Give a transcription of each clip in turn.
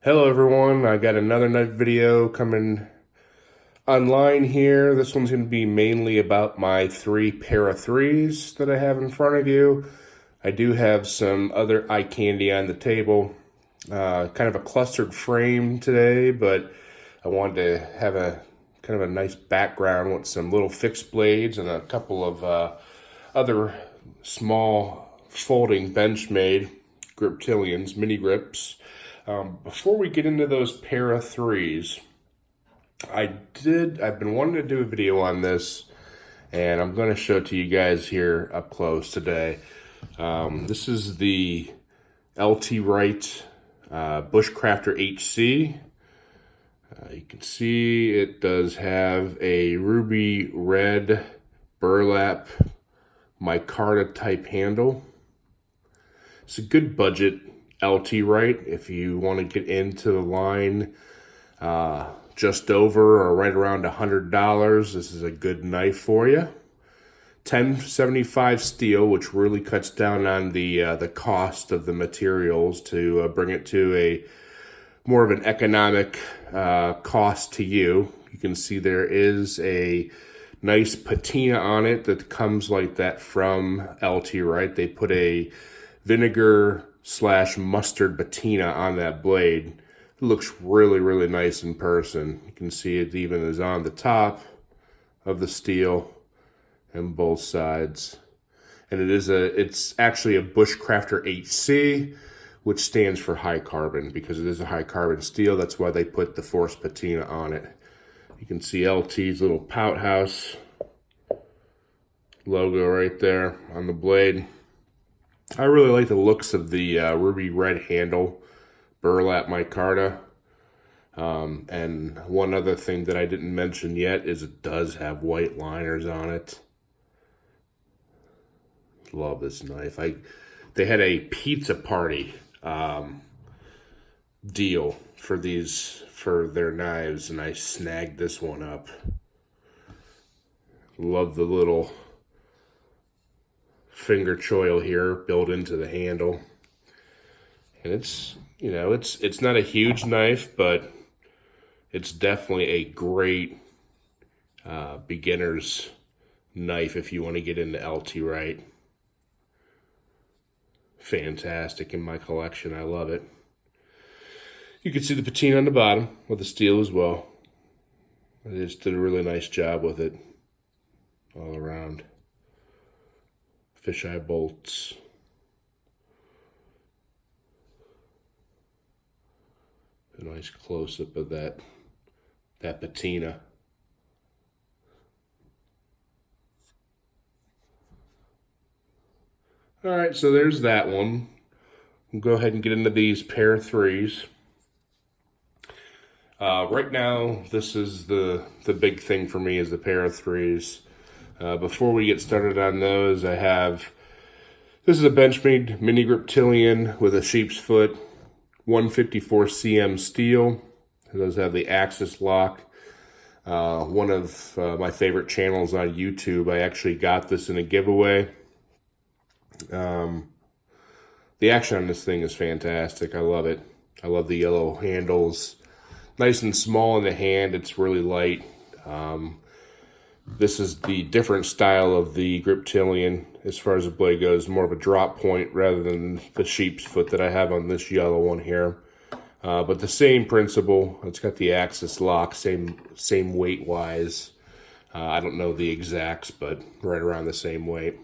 Hello everyone, I got another knife video coming online here. This one's going to be mainly about my three para threes that I have in front of you. I do have some other eye candy on the table. Kind of a clustered frame today, but I wanted to have a kind of a nice background with some little fixed blades and a couple of other small folding Benchmade Griptilians, mini grips. Before we get into those para threes, I've been wanting to do a video on this, and I'm going to show it to you guys here up close today. This is the Wright Bushcrafter HC. You can see it does have a ruby red burlap micarta type handle. It's a good budget Wright if you want to get into the line just over or right around $100. This is a good knife for you. 1075 steel, which really cuts down on the cost of the materials to bring it to a more of an economic cost to you. You can see there is a nice patina on it that comes like that from Wright. They put a vinegar/mustard patina on that blade. It looks really, really nice in person. You can see it even is on the top of the steel and both sides. And it's actually a Bushcrafter HC, which stands for high carbon because it is a high carbon steel. That's why they put the forced patina on it. You can see LT's little Pout House logo right there on the blade. I really like the looks of the ruby red handle, burlap micarta. And one other thing that I didn't mention yet is it does have white liners on it. Love this knife. They had a pizza party deal for their knives, and I snagged this one up. Love the little finger choil here built into the handle, and it's not a huge knife, but it's definitely a great beginner's knife if you want to get into Wright. Fantastic in my collection. I love it. You can see the patina on the bottom with the steel as well. They just did a really nice job with it all around. Fisheye bolts. A nice close-up of that patina. All right, so there's that one. We'll go ahead and get into these para threes. Right now, this is the big thing for me is the para threes. Before we get started on those, this is a Benchmade mini Griptilian with a sheep's foot, 154 cm steel. It does have the axis lock. One of my favorite channels on YouTube, I actually got this in a giveaway. The action on this thing is fantastic. I love it. I love the yellow handles. Nice and small in the hand. It's really light. This is the different style of the Griptilian as far as the blade goes, more of a drop point rather than the sheep's foot that I have on this yellow one here. But the same principle. It's got the axis lock, same weight wise. I don't know the exacts, but right around the same weight.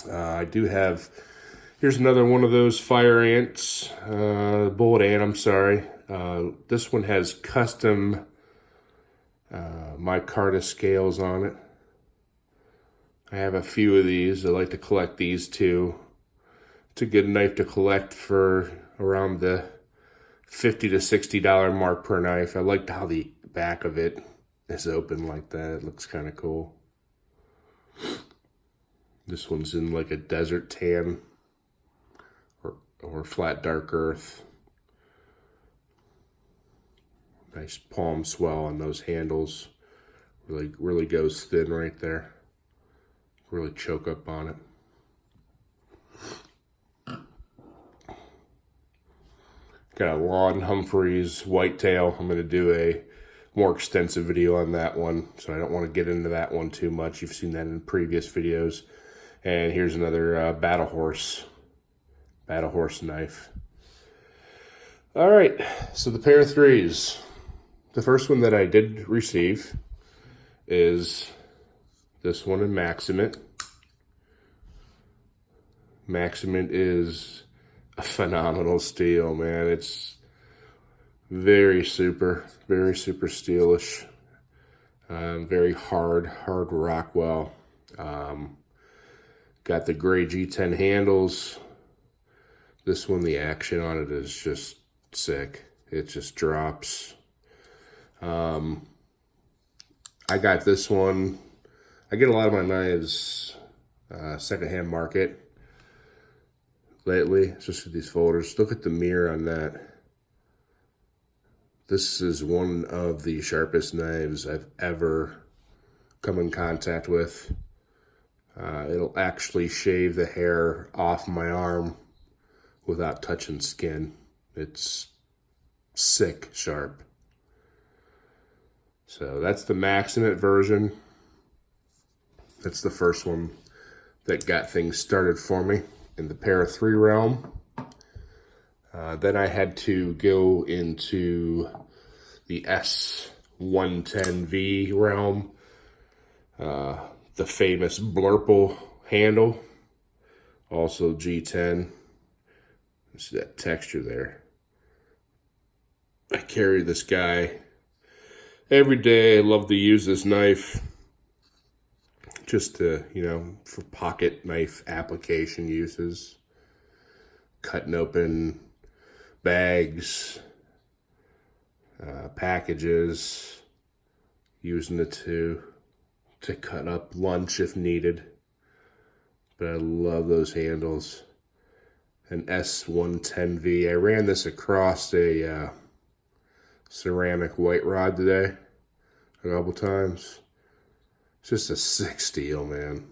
I do have, here's another one of those fire ants, bullet ant, I'm sorry. This one has custom micarta scales on it. I have a few of these. I like to collect these too. It's a good knife to collect for around the $50 to $60 mark per knife. I liked how the back of it is open like that. It looks kind of cool. This one's in like a desert tan or flat dark earth. Nice palm swell on those handles. Really goes thin right there. Really choke up on it. Got a Lon Humphreys whitetail. I'm going to do a more extensive video on that one, so I don't want to get into that one too much. You've seen that in previous videos. And here's another battle horse knife. All right, so the pair of threes. The first one that I did receive is this one in Maxamet. Maxamet is a phenomenal steel, man. It's very super steelish. Very hard Rockwell. Got the gray G10 handles. This one, the action on it is just sick. It just drops. I got this one. I get a lot of my knives secondhand market lately, especially these folders. Look at the mirror on that. This is one of the sharpest knives I've ever come in contact with. It'll actually shave the hair off my arm without touching skin. It's sick sharp. So that's the Maxamet version. That's the first one that got things started for me in the pair of three realm. Then I had to go into the S110V realm. The famous Blurple handle. Also G10. See that texture there. I carry this guy every day. I love to use this knife just to, for pocket knife application uses. Cutting open bags, packages, using it to cut up lunch if needed. But I love those handles. An S110V. I ran this across a ceramic white rod today a couple times. It's just a sick steel, man.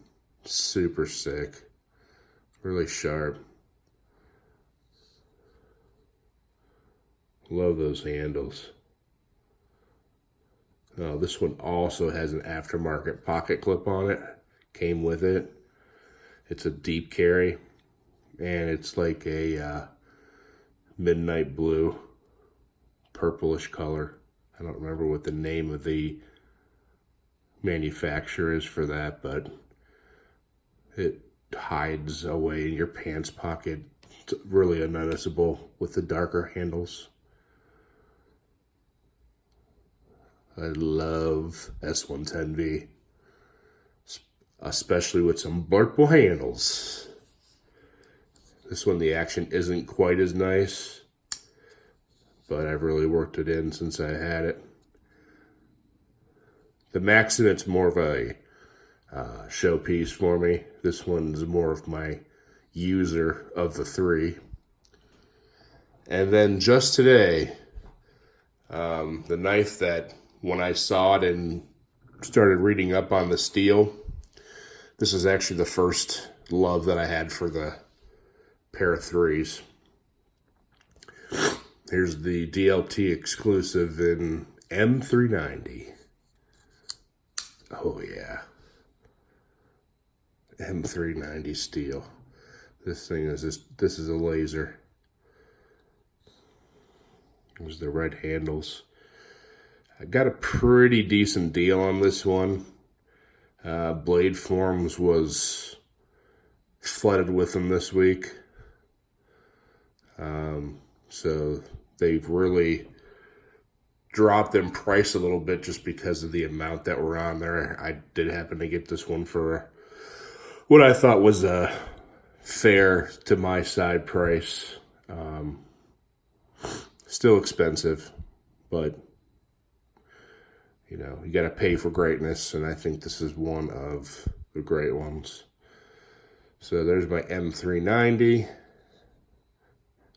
Super sick. Really sharp. Love those handles. Oh, this one also has an aftermarket pocket clip on it. Came with it. It's a deep carry. And it's like a midnight blue, purplish color. I don't remember what the name of the manufacturer is for that, but it hides away in your pants pocket. It's really unnoticeable with the darker handles. I love S110V, especially with some Blurple handles. This one, the action isn't quite as nice, but I've really worked it in since I had it. The Maxamet's more of a showpiece for me. This one's more of my user of the three. And then just today, the knife that when I saw it and started reading up on the steel, this is actually the first love that I had for the pair of threes. Here's the DLT exclusive in M390. Oh yeah. M390 steel. This thing is this is a laser. There's the red handles. I got a pretty decent deal on this one. Blade Forms was flooded with them this week. So they've really dropped in price a little bit just because of the amount that were on there. I did happen to get this one for what I thought was a fair to my side price. Still expensive, but you got to pay for greatness, and I think this is one of the great ones. So there's my M390.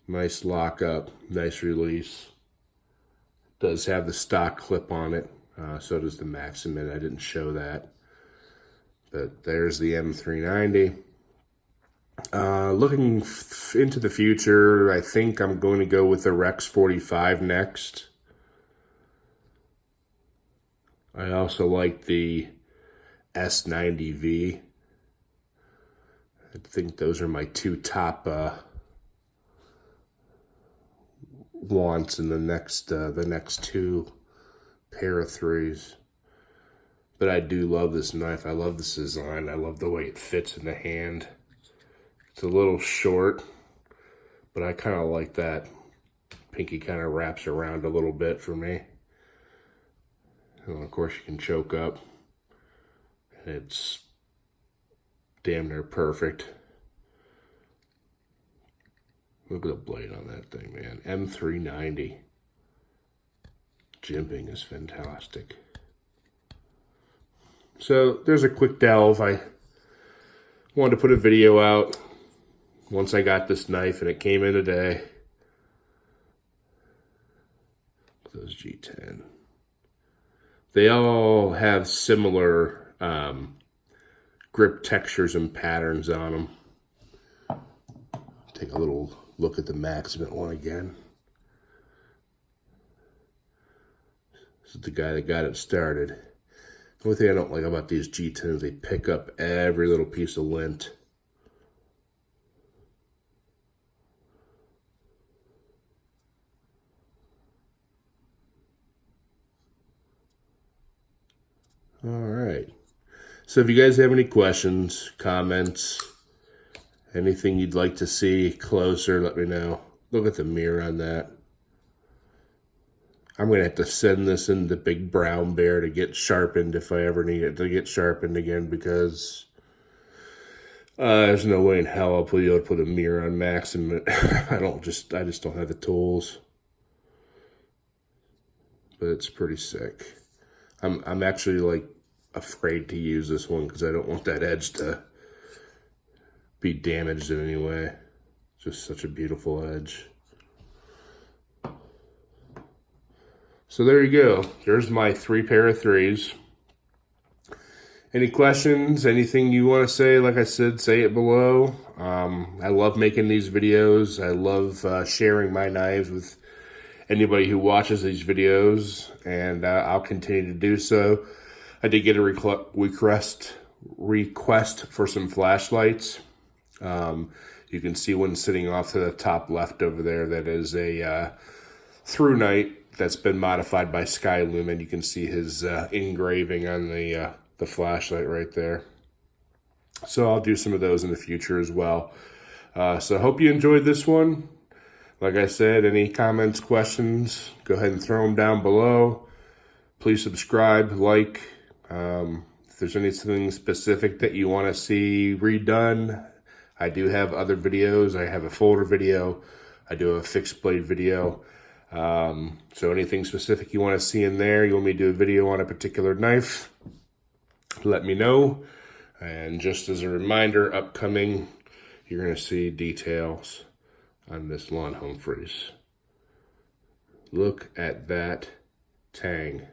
Nice lockup, nice release. Does have the stock clip on it, so does the Maxamet. I didn't show that. But there's the M390. Looking into the future, I think I'm going to go with the Rex 45 next. I also like the S110V. I think those are my two top wants in the next two pair of threes. But I do love this knife. I love this design. I love the way it fits in the hand. It's a little short, but I kind of like that. Pinky kind of wraps around a little bit for me. And of course you can choke up. It's damn near perfect. Look at the blade on that thing, man. M390. Jimping is fantastic. So there's a quick delve. I wanted to put a video out once I got this knife, and it came in today. Those G10. They all have similar grip textures and patterns on them. Take a little look at the Maxamet one again. This is the guy that got it started. The only thing I don't like about these G10s, they pick up every little piece of lint. All right. So if you guys have any questions, comments, anything you'd like to see closer, let me know. Look at the mirror on that. I'm going to have to send this in the Big Brown Bear to get sharpened if I ever need it to get sharpened again, because there's no way in hell I'll be able to put a mirror on Maxamet. I just don't have the tools. But it's pretty sick. I'm actually like afraid to use this one because I don't want that edge to be damaged in any way. Just such a beautiful edge. So there you go. There's my 3 pair of 3s. Any questions? Anything you want to say? Like I said, say it below. I love making these videos. I love sharing my knives with anybody who watches these videos, and I'll continue to do so. I did get a request for some flashlights. You can see one sitting off to the top left over there. That is a through night that's been modified by Sky Lumen. You can see his engraving on the flashlight right there. So I'll do some of those in the future as well. So I hope you enjoyed this one. Like I said, any comments, questions, go ahead and throw them down below. Please subscribe, like. If there's anything specific that you want to see redone, I do have other videos. I have a folder video. I do have a fixed blade video. So anything specific you want to see in there, you want me to do a video on a particular knife, let me know. And just as a reminder, upcoming, you're going to see details on this Lon Humphreys. Look at that tang.